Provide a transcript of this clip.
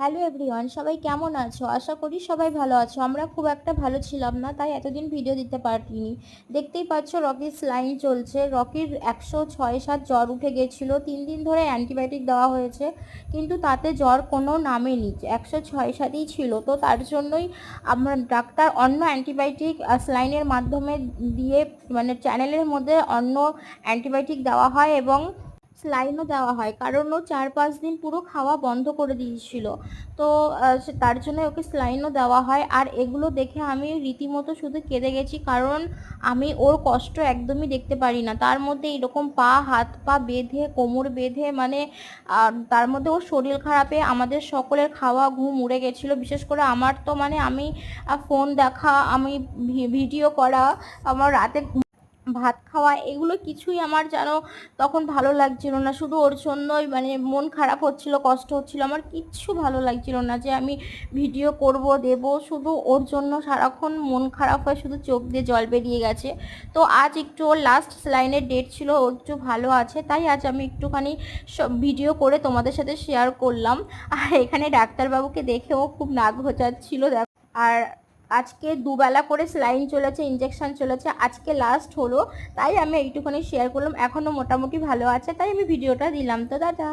Hello everyone, সবাই কেমন আছো? আশা করি সবাই ভালো আছো। আমরা খুব একটা ভালো ছিলাম না, তাই এতদিন ভিডিও দিতে পারিনি। দেখতেই পাচ্ছ রকির স্লাইন চলছে। রকির 106-7 জ্বর উঠে গেছিলো, 3 দিন ধরে অ্যান্টিবায়োটিক দেওয়া হয়েছে, কিন্তু তাতে জ্বর কোনো নামেনি, 106-7ই ছিল। তো তার জন্যই আমরা ডাক্তার অন্য অ্যান্টিবায়োটিক স্লাইনের মাধ্যমে দিয়ে, মানে চ্যানেলের মধ্যে অন্য অ্যান্টিবায়োটিক দেওয়া হয় এবং স্লাইনও দেওয়া হয়, কারণ ও 4-5 দিন পুরো খাওয়া বন্ধ করে দিয়েছিল। তো তার জন্য ওকে স্লাইনও দেওয়া হয়। আর এগুলো দেখে আমি রীতিমতো শুধু কেঁদে গেছি, কারণ আমি ওর কষ্ট একদমই দেখতে পারি না। তার মধ্যে এরকম হাত পা বেঁধে, কোমর বেঁধে, মানে তার মধ্যে ওর শরীর খারাপে আমাদের সকলের খাওয়া ঘুম উড়ে গেছিলো। বিশেষ করে আমার তো, মানে আমি ফোন দেখা, আমি ভিডিও করা, আমার রাতে ভাত খাওয়া, এগুলো কিছুই আমার যেন তখন ভালো লাগছিল না। শুধু ওর জন্যই মানে মন খারাপ হচ্ছিল, কষ্ট হচ্ছিল। আমার কিচ্ছু ভালো লাগছিল না যে আমি ভিডিও করব, দেব, শুধু ওর জন্য সারাক্ষণ মন খারাপ হয়ে শুধু চোখ দিয়ে জল বেরিয়ে গেছে। তো আজ একটু ওর লাস্ট স্লাইনের ডেট ছিল, ও একটু ভালো আছে, তাই আজ আমি একটুখানি সব ভিডিও করে তোমাদের সাথে শেয়ার করলাম। আর এখানে ডাক্তারবাবুকে দেখেও খুব নাক ঘোচাচ্ছিল। আর আজকে দুবেলা করে স্লাইন চলেছে, ইঞ্জেকশন চলেছে, আজকে লাস্ট হলো, তাই আমি এইটুখানি শেয়ার করলাম। এখনও মোটামুটি ভালো আছে, তাই আমি ভিডিওটা দিলাম। তো দাদা।